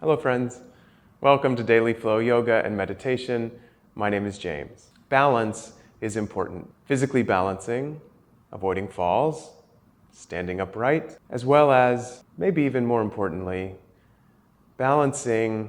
Hello friends, welcome to Daily Flow Yoga and Meditation. My name is James. Balance is important. Physically balancing, avoiding falls, standing upright, as well as, maybe even more importantly, balancing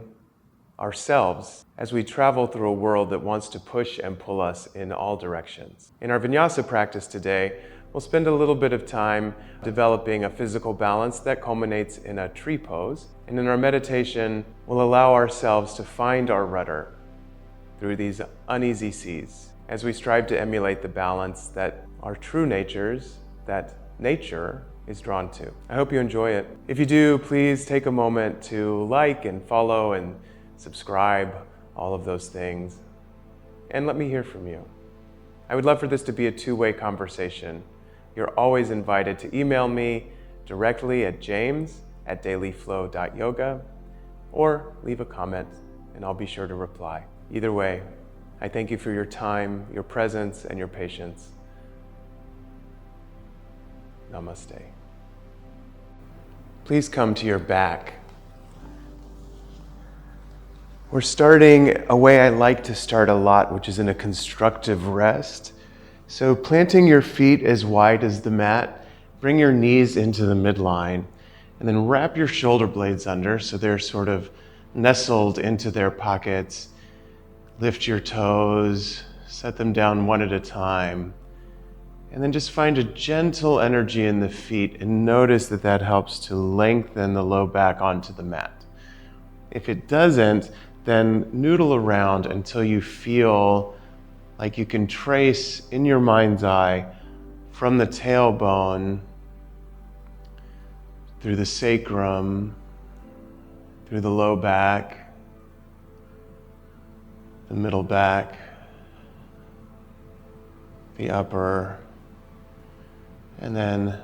ourselves as we travel through a world that wants to push and pull us in all directions. In our Vinyasa practice today, we'll spend a little bit of time developing a physical balance that culminates in a tree pose. And in our meditation, we'll allow ourselves to find our rudder through these uneasy seas as we strive to emulate the balance that our true natures, that nature, is drawn to. I hope you enjoy it. If you do, please take a moment to like and follow and subscribe, all of those things, and let me hear from you. I would love for this to be a two-way conversation. You're always invited to email me directly at james@dailyflow.yoga or leave a comment and I'll be sure to reply. Either way, I thank you for your time, your presence, and your patience. Namaste. Please come to your back. We're starting a way I like to start a lot, which is in a constructive rest. So planting your feet as wide as the mat, bring your knees into the midline, and then wrap your shoulder blades under so they're sort of nestled into their pockets. Lift your toes, set them down one at a time, and then just find a gentle energy in the feet and notice that that helps to lengthen the low back onto the mat. If it doesn't, then noodle around until you feel like you can trace in your mind's eye from the tailbone, through the sacrum, through the low back, the middle back, the upper, and then,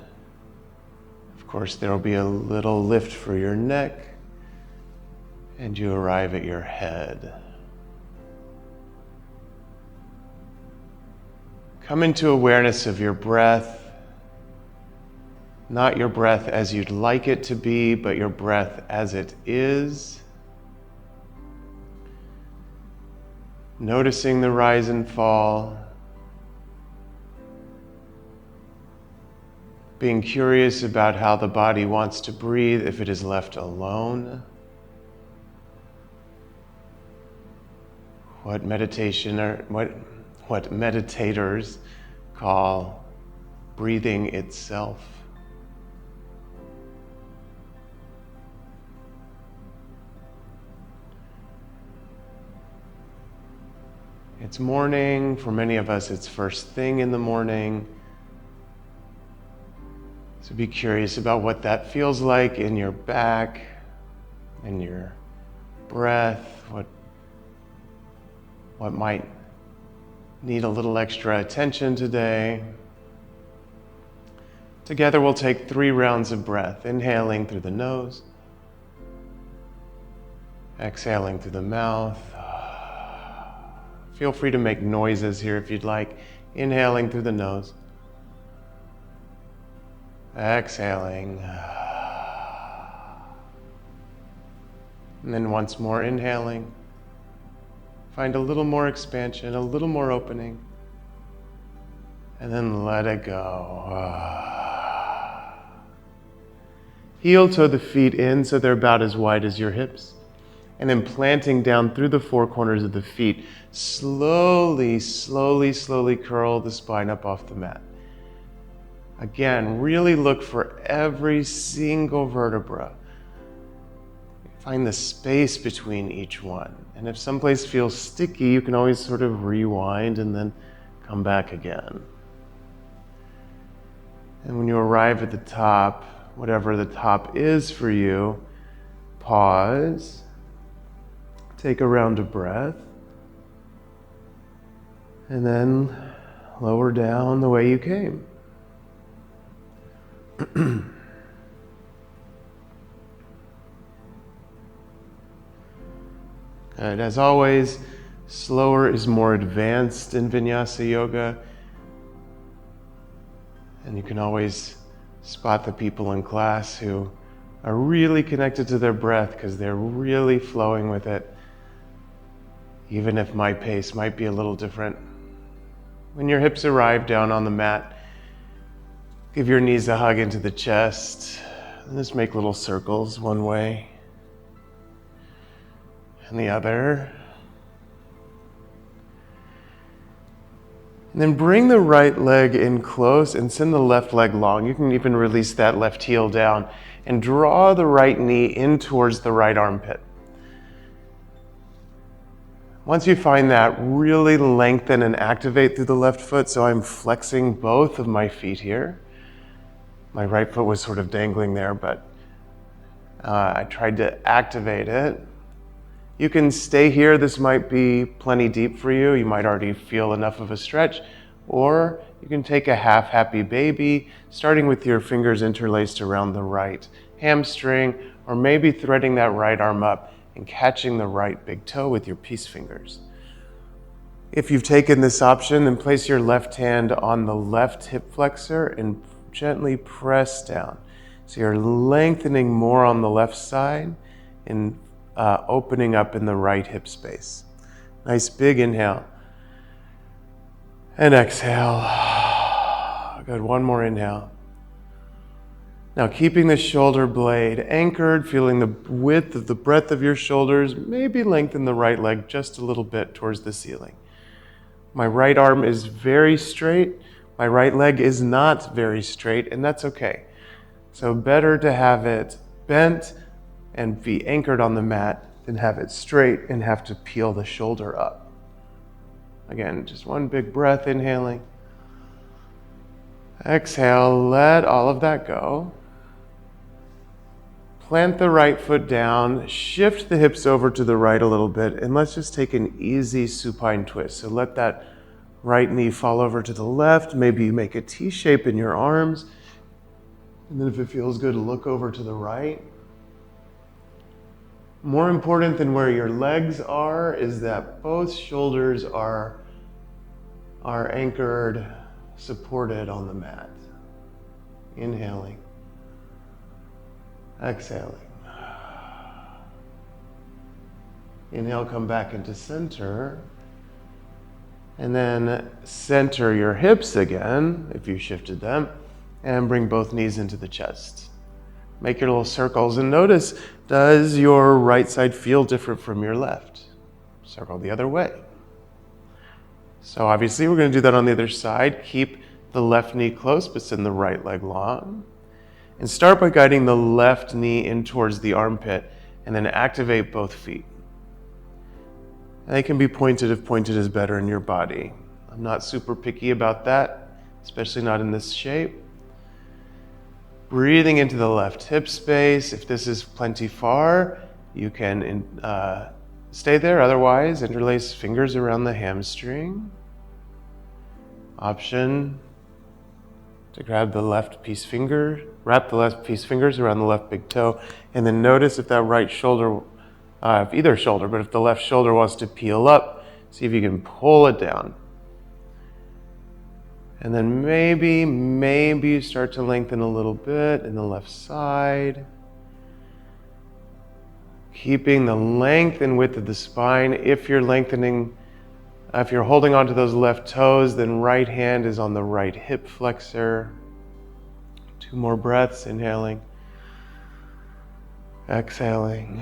of course, there will be a little lift for your neck, and you arrive at your head. Come into awareness of your breath, not your breath as you'd like it to be, but your breath as it is. Noticing the rise and fall. Being curious about how the body wants to breathe if it is left alone. What meditators call breathing itself. It's morning. For many of us, it's first thing in the morning. So be curious about what that feels like in your back, in your breath, what might need a little extra attention today. Together we'll take 3 rounds of breath, inhaling through the nose, exhaling through the mouth. Feel free to make noises here if you'd like. Inhaling through the nose, exhaling, and then once more inhaling. Find a little more expansion, a little more opening, and then let it go. Heel toe the feet in so they're about as wide as your hips, and then planting down through the 4 corners of the feet. Slowly, slowly, slowly curl the spine up off the mat. Again, really look for every single vertebra. Find the space between each one. And if someplace feels sticky, you can always sort of rewind and then come back again. And when you arrive at the top, whatever the top is for you, pause, take a round of breath, and then lower down the way you came. Good. As always, slower is more advanced in Vinyasa yoga. And you can always spot the people in class who are really connected to their breath because they're really flowing with it, even if my pace might be a little different. When your hips arrive down on the mat, give your knees a hug into the chest, and just make little circles one way and the other. And then bring the right leg in close and send the left leg long. You can even release that left heel down and draw the right knee in towards the right armpit. Once you find that, really lengthen and activate through the left foot. So I'm flexing both of my feet here. My right foot was sort of dangling there, but I tried to activate it. You can stay here. This might be plenty deep for you. You might already feel enough of a stretch. Or you can take a half happy baby, starting with your fingers interlaced around the right hamstring, or maybe threading that right arm up and catching the right big toe with your peace fingers. If you've taken this option, then place your left hand on the left hip flexor and gently press down. So you're lengthening more on the left side and opening up in the right hip space. Nice big inhale. And exhale. Good, one more inhale. Now keeping the shoulder blade anchored, feeling the width of the breadth of your shoulders, maybe lengthen the right leg just a little bit towards the ceiling. My right arm is very straight. My right leg is not very straight, and that's okay. So better to have it bent and be anchored on the mat than have it straight and have to peel the shoulder up. Again, just one big breath, inhaling. Exhale, let all of that go. Plant the right foot down, shift the hips over to the right a little bit, and let's just take an easy supine twist. So let that right knee fall over to the left. Maybe you make a T shape in your arms. And then if it feels good, look over to the right. More important than where your legs are is that both shoulders are anchored, supported on the mat. Inhaling. Exhaling. Inhale, come back into center. And then center your hips again, if you shifted them, and bring both knees into the chest. Make your little circles and notice, does your right side feel different from your left? Circle the other way. So obviously we're going to do that on the other side. Keep the left knee close, but send the right leg long. And start by guiding the left knee in towards the armpit, and then activate both feet. And they can be pointed if pointed is better in your body. I'm not super picky about that, especially not in this shape. Breathing into the left hip space. If this is plenty far, you can stay there. Otherwise, interlace fingers around the hamstring. Option to grab the left peace finger, wrap the left peace fingers around the left big toe, and then notice if that right shoulder, if either shoulder, but if the left shoulder wants to peel up, see if you can pull it down. And then maybe you start to lengthen a little bit in the left side. Keeping the length and width of the spine. If you're holding onto those left toes, then right hand is on the right hip flexor. 2 more breaths, inhaling. Exhaling.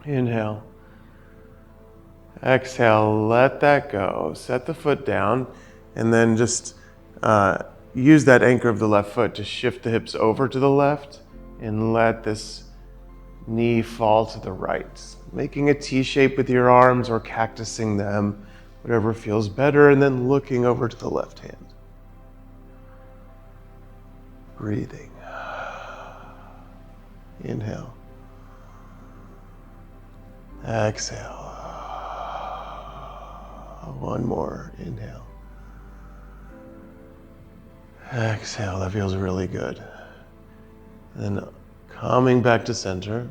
Inhale. Exhale, let that go. Set the foot down, and then just use that anchor of the left foot to shift the hips over to the left and let this knee fall to the right. Making a T shape with your arms or cactusing them, whatever feels better, and then looking over to the left hand. Breathing. Inhale. Exhale. One more. Inhale. Exhale. That feels really good. Then coming back to center.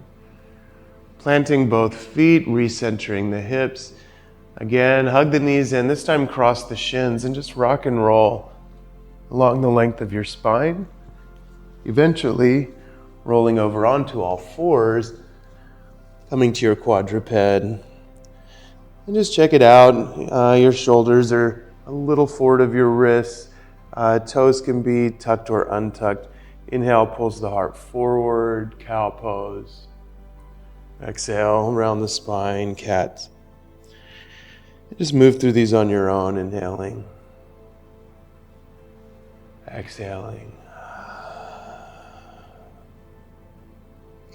Planting both feet, recentering the hips. Again, hug the knees in. This time cross the shins and just rock and roll along the length of your spine. Eventually, rolling over onto all fours, coming to your quadruped. And just check it out. Your shoulders are a little forward of your wrists. Toes can be tucked or untucked. Inhale, pulls the heart forward, cow pose. Exhale, around the spine, cat. Just move through these on your own, inhaling. Exhaling.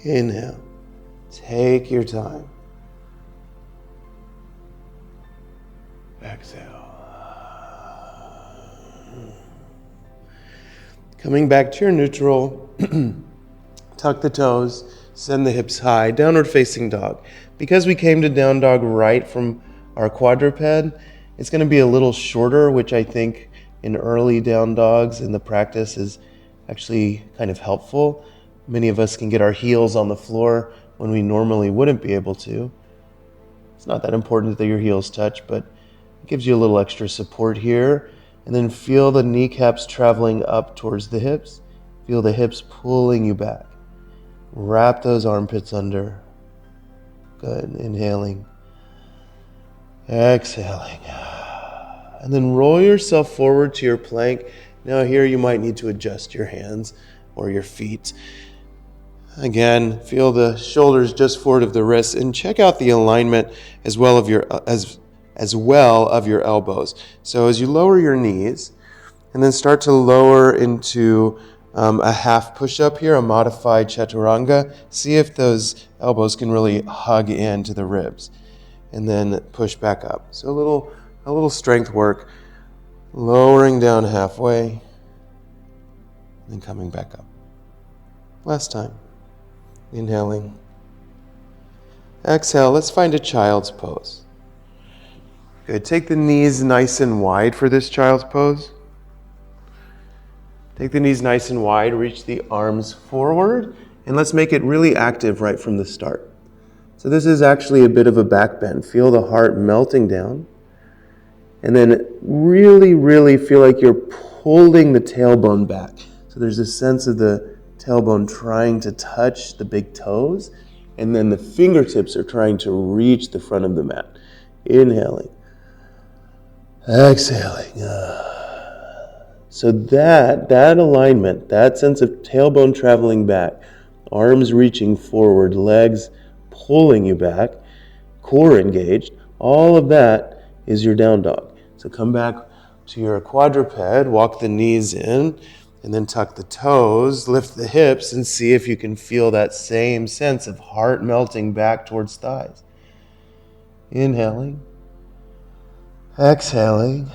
Inhale. Take your time. Exhale. Coming back to your neutral, tuck the toes, send the hips high, downward facing dog. Because we came to down dog right from our quadruped, it's going to be a little shorter, which I think in early down dogs in the practice is actually kind of helpful. Many of us can get our heels on the floor when we normally wouldn't be able to. It's not that important that your heels touch, but it gives you a little extra support here. And then feel the kneecaps traveling up towards the hips. Feel the hips pulling you back. Wrap those armpits under. Good. Inhaling. Exhaling. And then roll yourself forward to your plank. Now here you might need to adjust your hands or your feet. Again, feel the shoulders just forward of the wrists and check out the alignment as well of your elbows. So as you lower your knees and then start to lower into a half push-up here, a modified chaturanga, see if those elbows can really hug into the ribs and then push back up. So a little strength work, lowering down halfway and then coming back up. Last time. Inhaling. Exhale. Let's find a child's pose. Good. Take the knees nice and wide for this child's pose. Take the knees nice and wide. Reach the arms forward. And let's make it really active right from the start. So this is actually a bit of a back bend. Feel the heart melting down. And then really, really feel like you're pulling the tailbone back. So there's a sense of the tailbone trying to touch the big toes, and then the fingertips are trying to reach the front of the mat. Inhaling. Exhaling. So that alignment, that sense of tailbone traveling back, arms reaching forward, legs pulling you back, core engaged, all of that is your down dog. So come back to your quadruped, walk the knees in, and then tuck the toes, lift the hips, and see if you can feel that same sense of heart melting back towards thighs. Inhaling. Exhaling.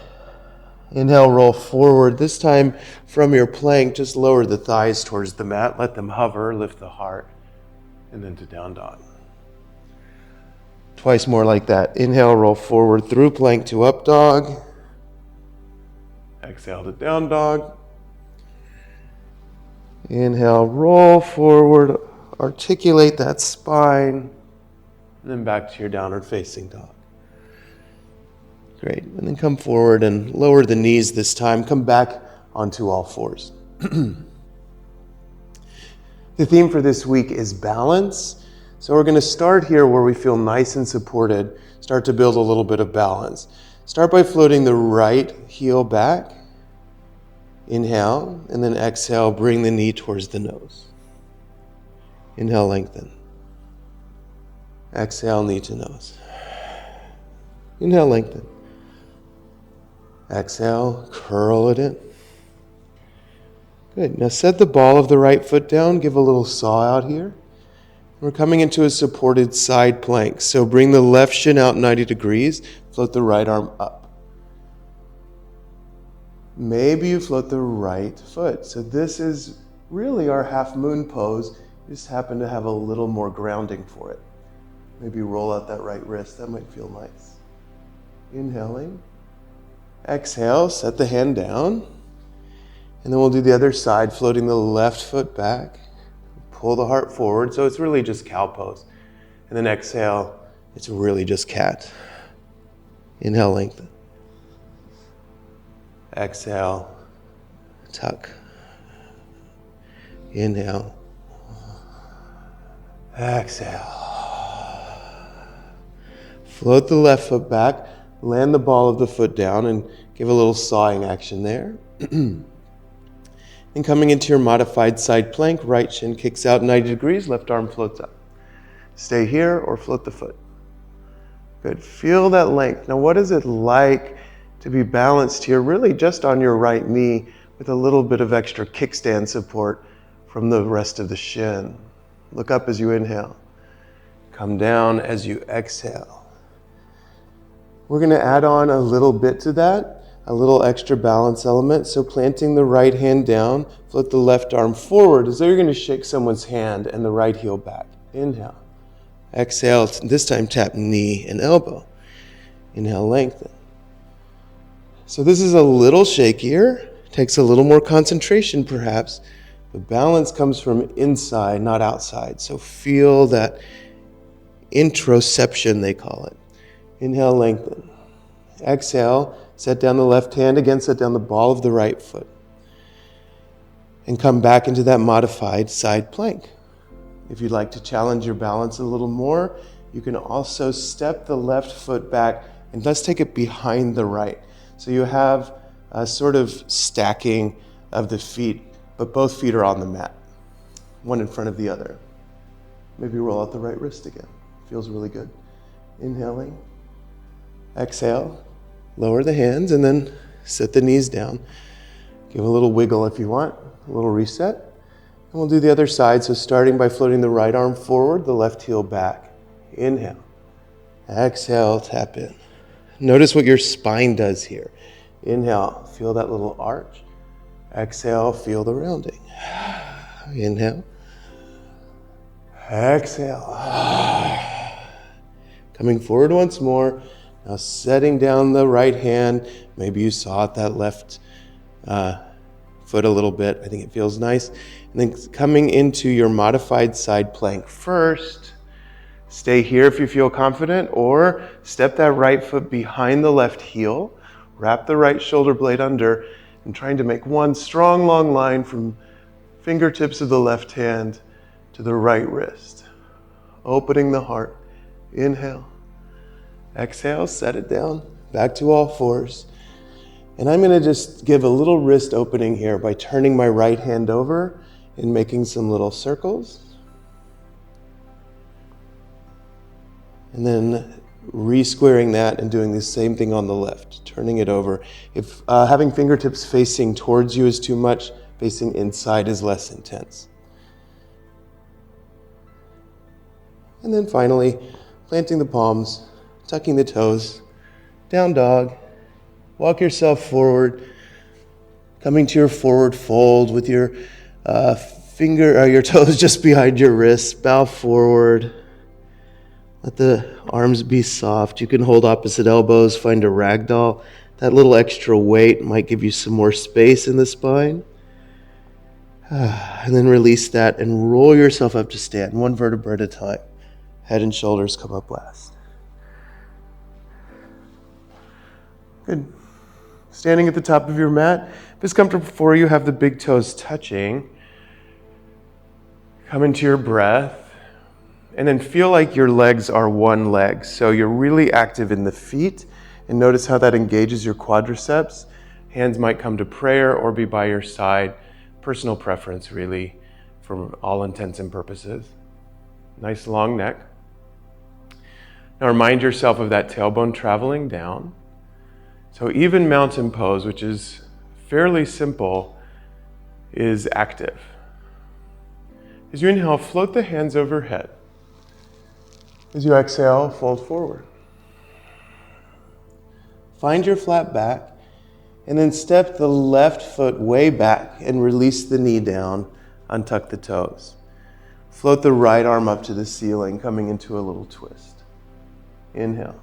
Inhale, roll forward. This time from your plank, just lower the thighs towards the mat. Let them hover, lift the heart, and then to down dog. Twice more like that. Inhale, roll forward through plank to up dog. Exhale to down dog. Inhale, roll forward, articulate that spine, and then back to your downward facing dog. Great. And then come forward and lower the knees this time. Come back onto all fours. The theme for this week is balance. So we're going to start here where we feel nice and supported. Start to build a little bit of balance. Start by floating the right heel back. Inhale, and then exhale, bring the knee towards the nose. Inhale, lengthen. Exhale, knee to nose. Inhale, lengthen. Exhale, curl it in. Good. Now set the ball of the right foot down. Give a little saw out here. We're coming into a supported side plank. So bring the left shin out 90 degrees. Float the right arm up. Maybe you float the right foot. So this is really our half moon pose. You just happen to have a little more grounding for it. Maybe roll out that right wrist. That might feel nice. Inhaling. Exhale, set the hand down. And then we'll do the other side, floating the left foot back. Pull the heart forward. So it's really just cow pose. And then exhale, it's really just cat. Inhale, lengthen. Exhale, tuck. Inhale, Exhale. Float the left foot back, land the ball of the foot down, and give a little sawing action there. And coming into your modified side plank, right shin kicks out 90 degrees, left arm floats up. Stay here or float the foot. Good. Feel that length. Now, what is it like to be balanced here, really just on your right knee with a little bit of extra kickstand support from the rest of the shin? Look up as you inhale. Come down as you exhale. We're going to add on a little bit to that, a little extra balance element. So planting the right hand down, float the left arm forward as though you're going to shake someone's hand and the right heel back. Inhale. Exhale, this time tap knee and elbow. Inhale, lengthen. So this is a little shakier, takes a little more concentration perhaps. The balance comes from inside, not outside. So feel that introception, they call it. Inhale, lengthen. Exhale, set down the left hand, again set down the ball of the right foot. And come back into that modified side plank. If you'd like to challenge your balance a little more, you can also step the left foot back and thus take it behind the right. So you have a sort of stacking of the feet, but both feet are on the mat, one in front of the other. Maybe roll out the right wrist again. Feels really good. Inhaling. Exhale. Lower the hands and then set the knees down. Give a little wiggle if you want, a little reset. And we'll do the other side. So starting by floating the right arm forward, the left heel back. Inhale. Exhale, tap in. Notice what your spine does here. Inhale, feel that little arch. Exhale, feel the rounding. Inhale. Exhale. Coming forward once more. Now setting down the right hand. Maybe you saw it, that left foot a little bit. I think it feels nice. And then coming into your modified side plank first. Stay here if you feel confident, or step that right foot behind the left heel. Wrap the right shoulder blade under, and trying to make one strong, long line from fingertips of the left hand to the right wrist. Opening the heart. Inhale. Exhale, set it down, back to all fours. And I'm going to just give a little wrist opening here by turning my right hand over and making some little circles. And then re-squaring that and doing the same thing on the left, turning it over. If having fingertips facing towards you is too much, facing inside is less intense. And then finally, planting the palms, tucking the toes, down dog. Walk yourself forward, coming to your forward fold with your your toes just behind your wrists. Bow forward. Let the arms be soft. You can hold opposite elbows, find a ragdoll. That little extra weight might give you some more space in the spine. And then release that and roll yourself up to stand, one vertebra at a time. Head and shoulders come up last. Good. Standing at the top of your mat. If it's comfortable for you, have the big toes touching. Come into your breath. And then feel like your legs are one leg. So you're really active in the feet. And notice how that engages your quadriceps. Hands might come to prayer or be by your side. Personal preference, really, for all intents and purposes. Nice long neck. Now remind yourself of that tailbone traveling down. So even mountain pose, which is fairly simple, is active. As you inhale, float the hands overhead. As you exhale, fold forward. Find your flat back, and then step the left foot way back and release the knee down, untuck the toes. Float the right arm up to the ceiling, coming into a little twist. Inhale.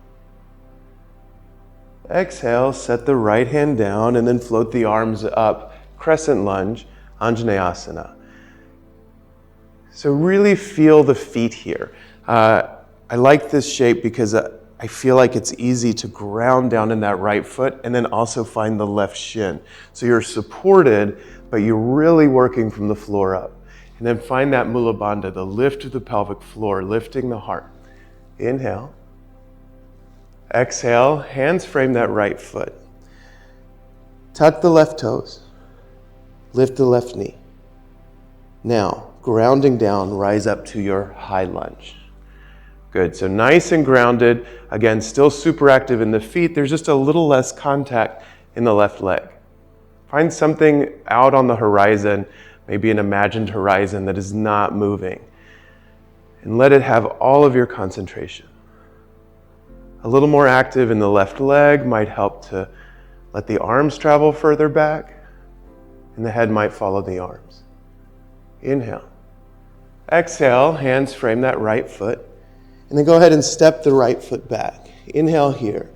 Exhale, set the right hand down and then float the arms up, crescent lunge, Anjaneyasana. So really feel the feet here. I like this shape because I feel like it's easy to ground down in that right foot and then also find the left shin. So you're supported, but you're really working from the floor up. And then find that Mula Bandha, the lift of the pelvic floor, lifting the heart. Inhale. Exhale, hands frame that right foot. Tuck the left toes. Lift the left knee. Now, grounding down, rise up to your high lunge. Good, so nice and grounded. Again, still super active in the feet. There's just a little less contact in the left leg. Find something out on the horizon, maybe an imagined horizon that is not moving. And let it have all of your concentration. A little more active in the left leg might help to let the arms travel further back, and the head might follow the arms. Inhale. Exhale, hands frame that right foot, and then go ahead and step the right foot back. Inhale here.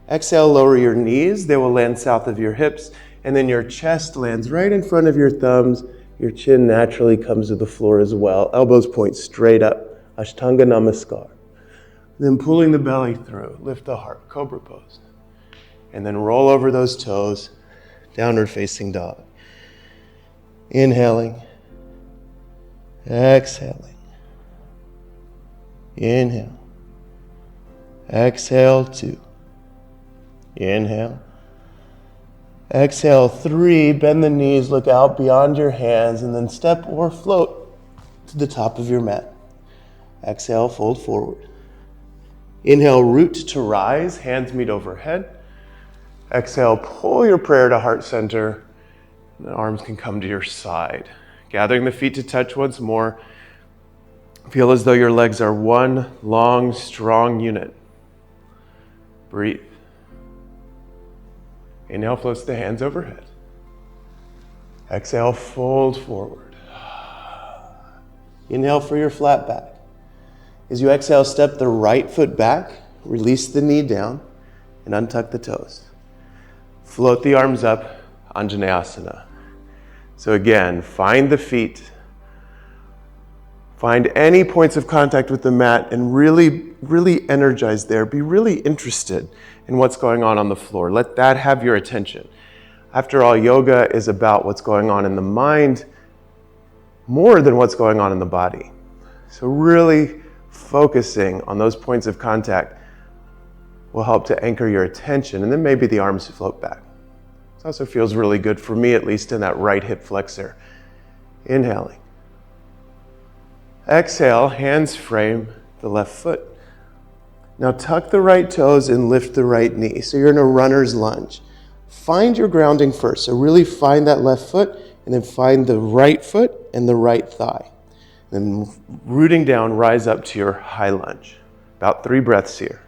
Exhale, lower your knees. They will land south of your hips, and then your chest lands right in front of your thumbs. Your chin naturally comes to the floor as well. Elbows point straight up. Ashtanga Namaskar. Then pulling the belly through, lift the heart, cobra pose. And then roll over those toes, downward facing dog. Inhaling, exhaling. Inhale, exhale 2. Inhale, exhale 3, bend the knees, look out beyond your hands, and then step or float to the top of your mat. Exhale, fold forward. Inhale, root to rise, hands meet overhead. Exhale, pull your prayer to heart center. And the arms can come to your side. Gathering the feet to touch once more. Feel as though your legs are one long, strong unit. Breathe. Inhale, floats the hands overhead. Exhale, fold forward. Inhale for your flat back. As you exhale, step the right foot back, release the knee down, and untuck the toes. Float the arms up, Anjaneyasana. So again, find the feet, find any points of contact with the mat, and really energize there. Be really interested in what's going on the floor. Let that have your attention. After all, yoga is about what's going on in the mind more than what's going on in the body. So really focusing on those points of contact will help to anchor your attention, and then maybe the arms float back. This also feels really good for me, at least in that right hip flexor. Inhaling. Exhale, hands frame the left foot. Now tuck the right toes and lift the right knee. So you're in a runner's lunge. Find your grounding first. So really find that left foot, and then find the right foot and the right thigh. Then rooting down, rise up to your high lunge. About 3 breaths here.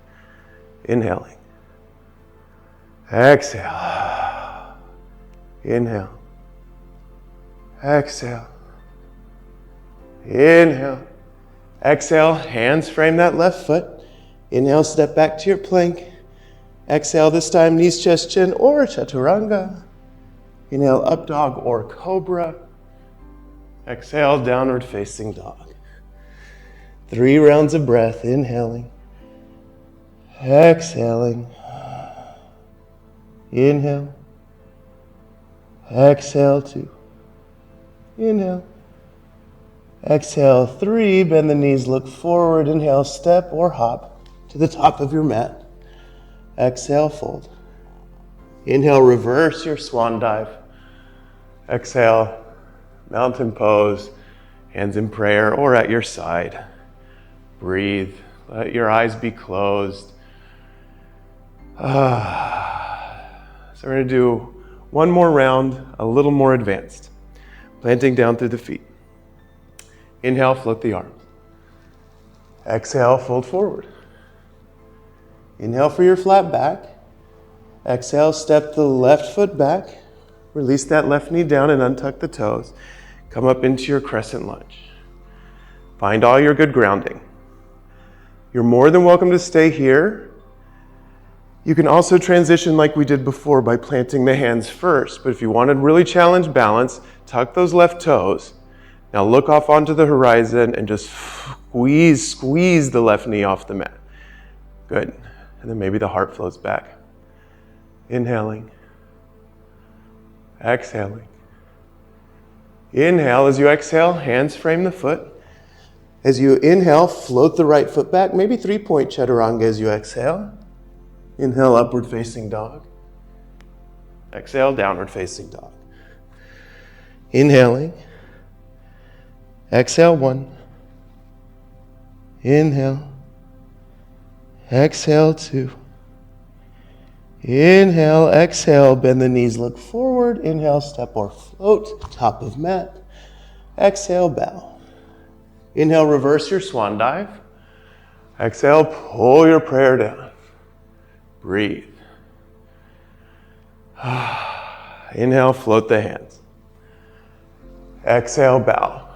Inhaling. Exhale. Inhale. Exhale. Inhale. Exhale, hands frame that left foot. Inhale, step back to your plank. Exhale, this time knees, chest, chin, or chaturanga. Inhale, up dog or cobra. Exhale, downward facing dog. 3 rounds of breath, inhaling. Exhaling. Inhale. Exhale 2. Inhale. Exhale 3, bend the knees, look forward. Inhale, step or hop to the top of your mat. Exhale, fold. Inhale, reverse your swan dive. Exhale, mountain pose, hands in prayer or at your side. Breathe, let your eyes be closed. So we're going to do one more round, a little more advanced. Planting down through the feet. Inhale, float the arms. Exhale, fold forward. Inhale for your flat back. Exhale, step the left foot back. Release that left knee down and untuck the toes. Come up into your crescent lunge. Find all your good grounding. You're more than welcome to stay here. You can also transition like we did before by planting the hands first, but if you want to really challenge balance, tuck those left toes. Now look off onto the horizon and just squeeze the left knee off the mat. Good. And then maybe the heart flows back. Inhaling. Exhaling. Inhale as you exhale, hands frame the foot. As you inhale, float the right foot back, maybe 3-point chaturanga as you exhale. Inhale, upward facing dog. Exhale, downward facing dog. Inhaling. Exhale, 1. Inhale. Exhale, 2. Inhale, exhale, bend the knees, look forward. Inhale, step or float, top of mat. Exhale, bow. Inhale, reverse your swan dive. Exhale, pull your prayer down. Breathe. Inhale, float the hands. Exhale, bow.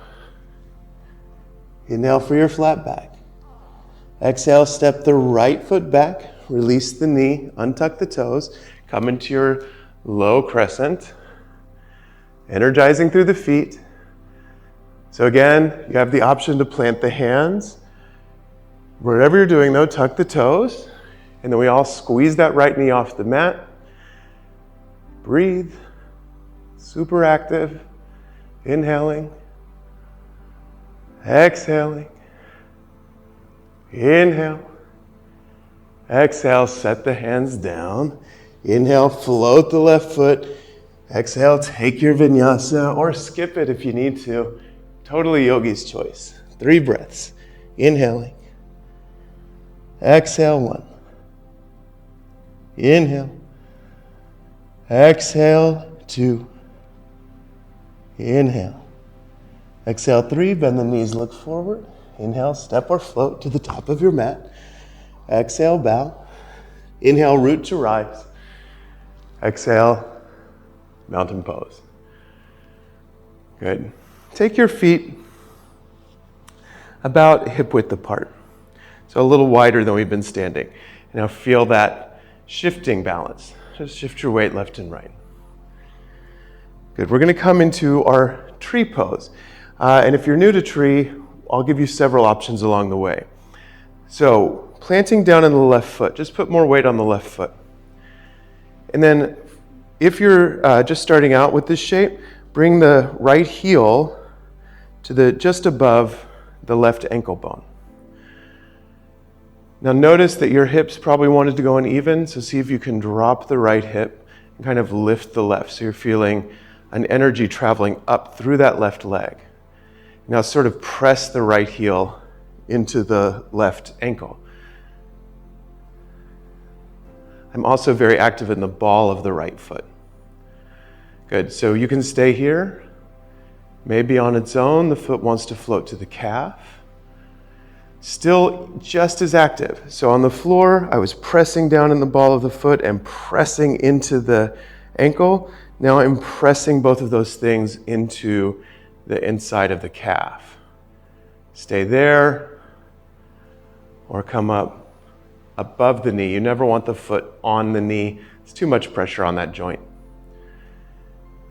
Inhale for your flat back. Exhale, step the right foot back. Release the knee, untuck the toes, come into your low crescent, energizing through the feet. So again, you have the option to plant the hands. Whatever you're doing though, tuck the toes, and then we all squeeze that right knee off the mat. Breathe, super active, inhaling, exhaling, inhale. Exhale, set the hands down. Inhale, float the left foot. Exhale, take your vinyasa or skip it if you need to. Totally yogi's choice. 3 breaths. Inhaling. Exhale, 1. Inhale. Exhale, 2. Inhale. Exhale, 3. Bend the knees, look forward. Inhale, step or float to the top of your mat. Exhale, bow. Inhale, root to rise. Exhale, mountain pose. Good. Take your feet about hip width apart. So a little wider than we've been standing. Now feel that shifting balance. Just shift your weight left and right. Good. We're going to come into our tree pose. And if you're new to tree, I'll give you several options along the way. So planting down on the left foot, just put more weight on the left foot. And then if you're just starting out with this shape, bring the right heel to just above the left ankle bone. Now notice that your hips probably wanted to go uneven, so see if you can drop the right hip and kind of lift the left. So you're feeling an energy traveling up through that left leg. Now sort of press the right heel into the left ankle. I'm also very active in the ball of the right foot. Good, so you can stay here. Maybe on its own, the foot wants to float to the calf. Still just as active. So on the floor, I was pressing down in the ball of the foot and pressing into the ankle. Now I'm pressing both of those things into the inside of the calf. Stay there or come up above the knee. You never want the foot on the knee. It's too much pressure on that joint.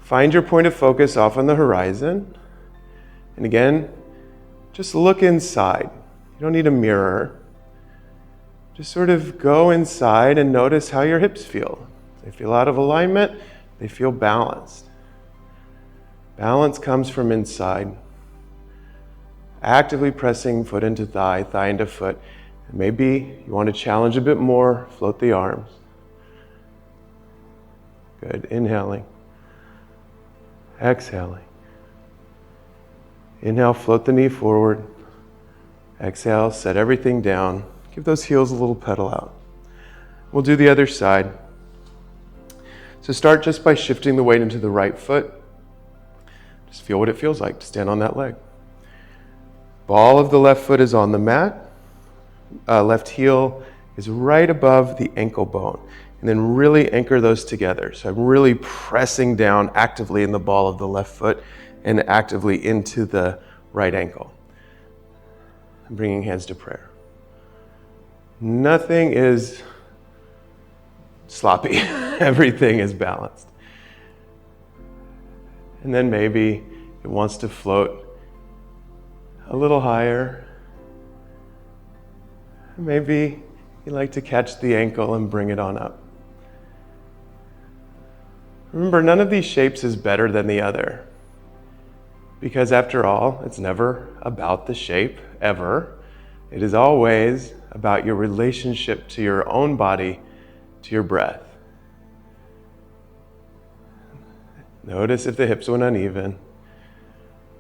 Find your point of focus off on the horizon. And again, just look inside. You don't need a mirror. Just sort of go inside and notice how your hips feel. They feel out of alignment. They feel balanced. Balance comes from inside. Actively pressing foot into thigh, thigh into foot. And maybe you want to challenge a bit more, float the arms. Good, inhaling. Exhaling. Inhale, float the knee forward. Exhale, set everything down. Give those heels a little pedal out. We'll do the other side. So start just by shifting the weight into the right foot. Just feel what it feels like to stand on that leg. Ball of the left foot is on the mat. Left heel is right above the ankle bone. And then really anchor those together. So I'm really pressing down actively in the ball of the left foot and actively into the right ankle. I'm bringing hands to prayer. Nothing is sloppy. Everything is balanced. And then maybe it wants to float a little higher. Maybe you like to catch the ankle and bring it on up. Remember, none of these shapes is better than the other. Because after all, it's never about the shape, ever. It is always about your relationship to your own body, to your breath. Notice if the hips went uneven.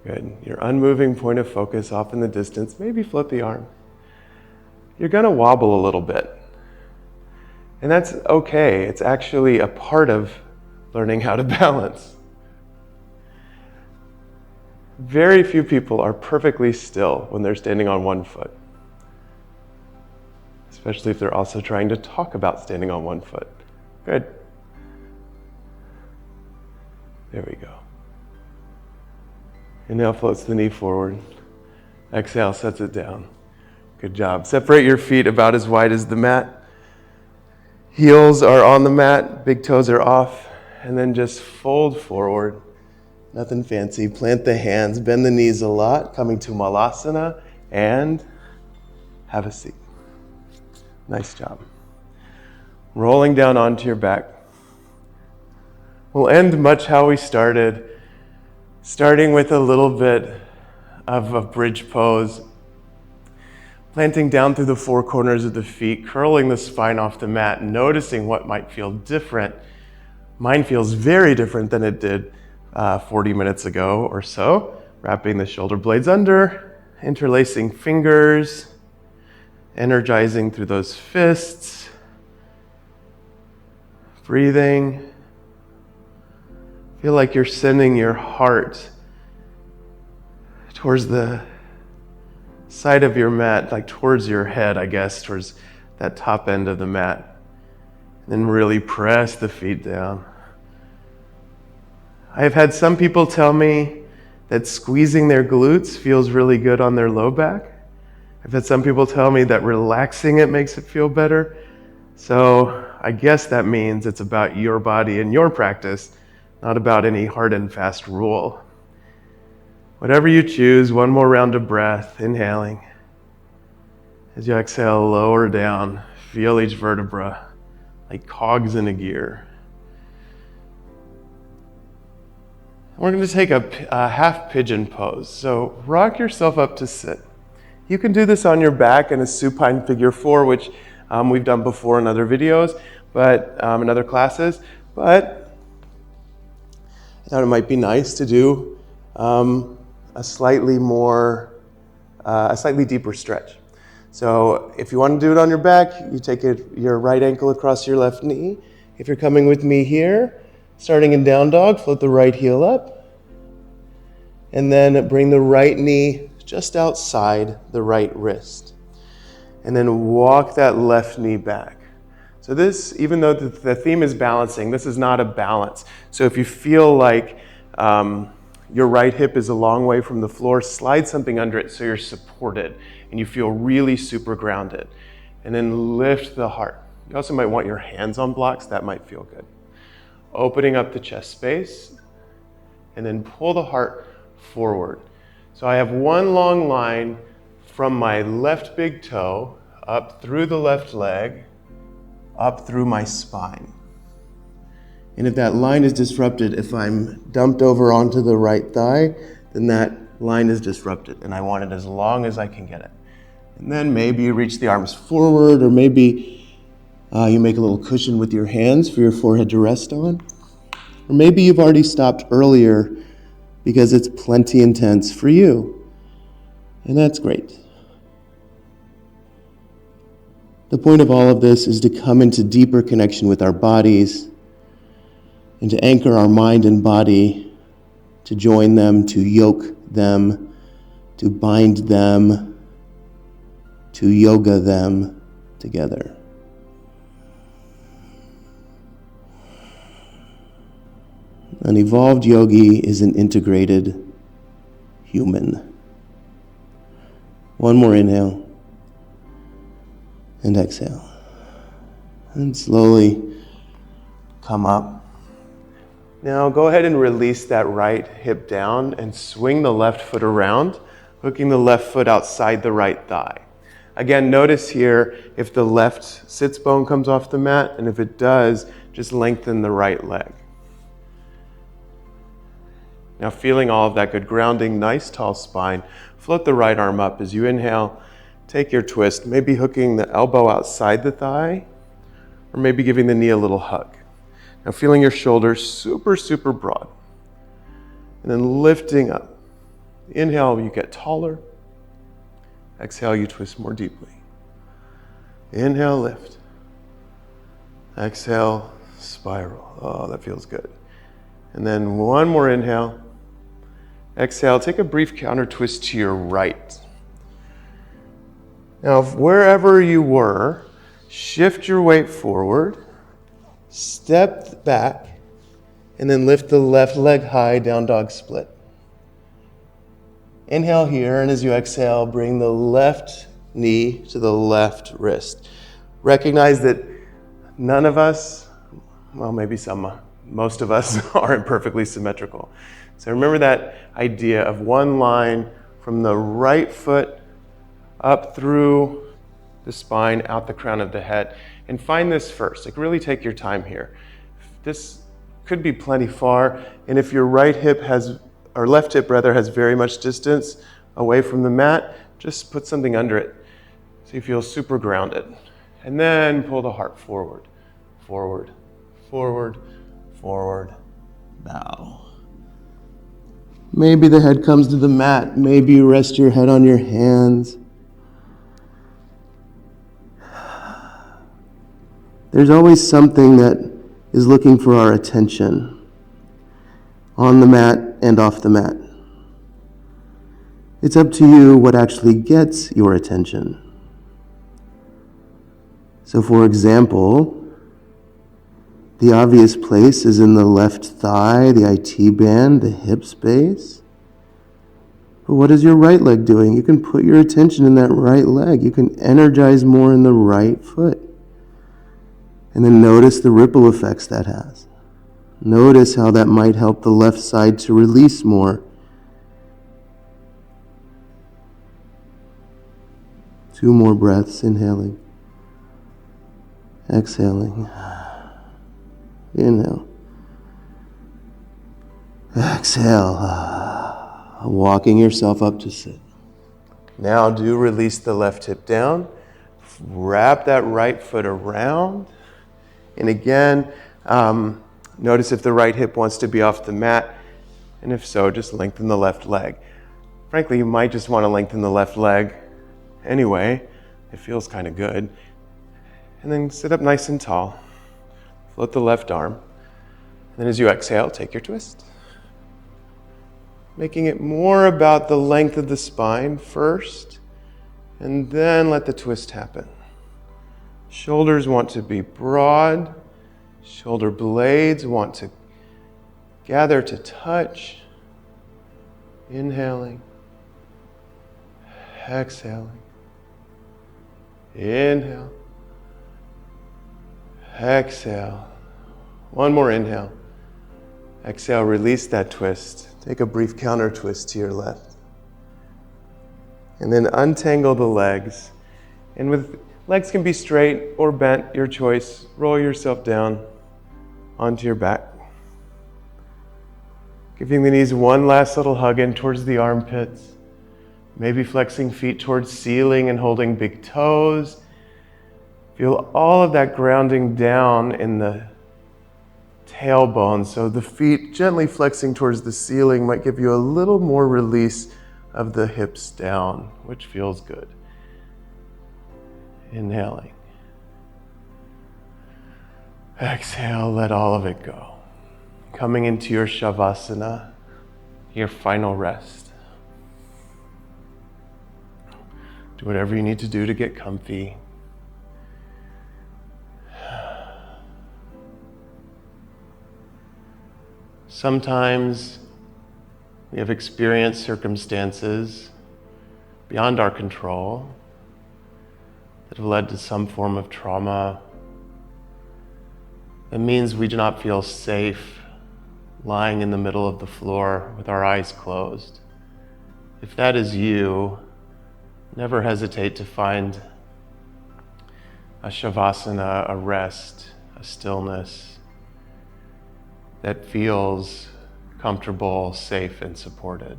Good. Your unmoving point of focus off in the distance. Maybe float the arm. You're going to wobble a little bit. And that's okay. It's actually a part of learning how to balance. Very few people are perfectly still when they're standing on one foot, especially if they're also trying to talk about standing on one foot. Good. There we go. Inhale floats the knee forward. Exhale sets it down. Good job. Separate your feet about as wide as the mat. Heels are on the mat, big toes are off, and then just fold forward. Nothing fancy. Plant the hands, bend the knees a lot, coming to Malasana, and have a seat. Nice job. Rolling down onto your back. We'll end much how we started, starting with a little bit of a bridge pose. Planting down through the four corners of the feet, curling the spine off the mat, noticing what might feel different. Mine feels very different than it did 40 minutes ago or so. Wrapping the shoulder blades under, interlacing fingers, energizing through those fists. Breathing. Feel like you're sending your heart towards the side of your mat, like towards your head, I guess, towards that top end of the mat. And then really press the feet down. I have had some people tell me that squeezing their glutes feels really good on their low back. I've had some people tell me that relaxing it makes it feel better. So I guess that means it's about your body and your practice, not about any hard and fast rule. Whatever you choose, one more round of breath, inhaling. As you exhale, lower down, feel each vertebra like cogs in a gear. We're going to take a half pigeon pose. So rock yourself up to sit. You can do this on your back in a supine figure 4, which we've done before in other videos, but in other classes. But I thought it might be nice to do a slightly deeper stretch. So if you want to do it on your back, you take your right ankle across your left knee. If you're coming with me here, starting in down dog, float the right heel up. And then bring the right knee just outside the right wrist. And then walk that left knee back. So this, even though the theme is balancing, this is not a balance. So if you feel like your right hip is a long way from the floor, slide something under it so you're supported and you feel really super grounded. And then lift the heart. You also might want your hands on blocks, that might feel good. Opening up the chest space and then pull the heart forward. So I have one long line from my left big toe up through the left leg, up through my spine. And if that line is disrupted, if I'm dumped over onto the right thigh, then that line is disrupted, and I want it as long as I can get it. And then maybe you reach the arms forward, or maybe you make a little cushion with your hands for your forehead to rest on. Or maybe you've already stopped earlier because it's plenty intense for you. And that's great. The point of all of this is to come into deeper connection with our bodies and to anchor our mind and body, to join them, to yoke them, to bind them, to yoga them together. An evolved yogi is an integrated human. One more inhale and exhale. And slowly come up. Now go ahead and release that right hip down and swing the left foot around, hooking the left foot outside the right thigh. Again, notice here if the left sits bone comes off the mat, and if it does, just lengthen the right leg. Now feeling all of that good grounding, nice tall spine, float the right arm up as you inhale, take your twist, maybe hooking the elbow outside the thigh, or maybe giving the knee a little hug. Now feeling your shoulders super, super broad. And then lifting up. Inhale, you get taller. Exhale, you twist more deeply. Inhale, lift. Exhale, spiral. Oh, that feels good. And then one more inhale. Exhale, take a brief counter twist to your right. Now, wherever you were, shift your weight forward, step back, and then lift the left leg high, down dog split. Inhale here, and as you exhale, bring the left knee to the left wrist. Recognize that none of us, well, maybe most of us aren't perfectly symmetrical. So remember that idea of one line from the right foot up through the spine, out the crown of the head. And find this first. Like, really take your time here. This could be plenty far, and if your left hip has very much distance away from the mat, just put something under it so you feel super grounded. And then pull the heart forward, forward, forward, forward, bow. Maybe the head comes to the mat. Maybe you rest your head on your hands. There's always something that is looking for our attention on the mat and off the mat. It's up to you what actually gets your attention. So for example, the obvious place is in the left thigh, the IT band, the hip space. But what is your right leg doing? You can put your attention in that right leg. You can energize more in the right foot. And then notice the ripple effects that has. Notice how that might help the left side to release more. 2 more breaths, inhaling. Exhaling. Inhale. Exhale. Walking yourself up to sit. Now do release the left hip down. Wrap that right foot around. And again, notice if the right hip wants to be off the mat. And if so, just lengthen the left leg. Frankly, you might just want to lengthen the left leg anyway. It feels kind of good. And then sit up nice and tall. Float the left arm. And then as you exhale, take your twist. Making it more about the length of the spine first, and then let the twist happen. Shoulders want to be broad. Shoulder blades want to gather to touch. Inhaling. Exhaling. Inhale. Exhale. One more inhale. Exhale, release that twist. Take a brief counter twist to your left. And then untangle the legs. And with legs can be straight or bent, your choice. Roll yourself down onto your back. Giving the knees one last little hug in towards the armpits. Maybe flexing feet towards ceiling and holding big toes. Feel all of that grounding down in the tailbone. So the feet gently flexing towards the ceiling might give you a little more release of the hips down, which feels good. Inhaling. Exhale, let all of it go. Coming into your Shavasana, your final rest. Do whatever you need to do to get comfy. Sometimes we have experienced circumstances beyond our control that have led to some form of trauma. That means we do not feel safe lying in the middle of the floor with our eyes closed. If that is you, never hesitate to find a Shavasana, a rest, a stillness that feels comfortable, safe, and supported.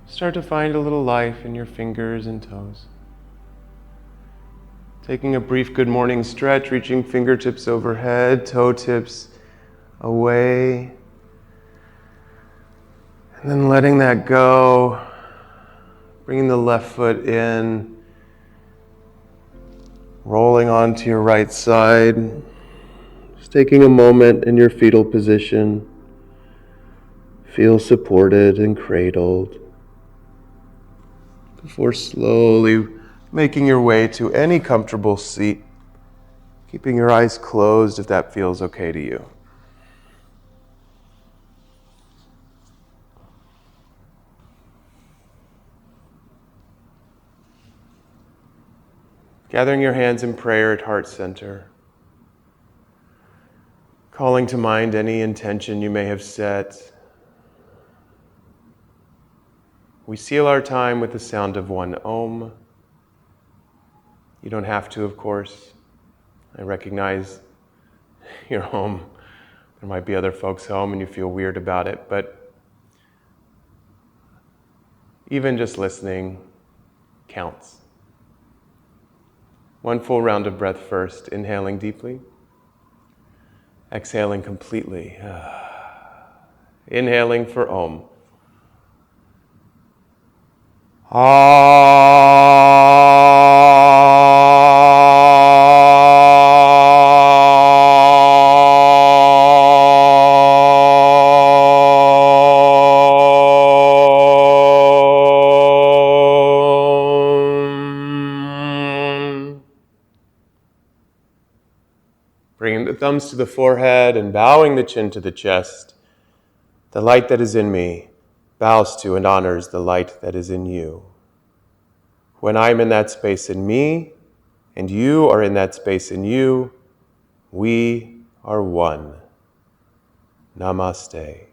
Start to find a little life in your fingers and toes. Taking a brief good morning stretch, reaching fingertips overhead, toe tips away. And then letting that go. Bringing the left foot in. Rolling onto your right side. Just taking a moment in your fetal position. Feel supported and cradled. Before slowly making your way to any comfortable seat, keeping your eyes closed if that feels okay to you. Gathering your hands in prayer at heart center, calling to mind any intention you may have set. We seal our time with the sound of one Om. You don't have to, of course. I recognize you're home. There might be other folks home and you feel weird about it, but even just listening counts. One full round of breath first, inhaling deeply, exhaling completely. Inhaling for Om. Bringing the thumbs to the forehead and bowing the chin to the chest. The light that is in me bows to and honors the light that is in you. When I'm in that space in me, and you are in that space in you, we are one. Namaste.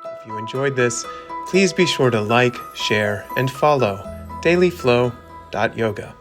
If you enjoyed this, please be sure to like, share, and follow dailyflow.yoga.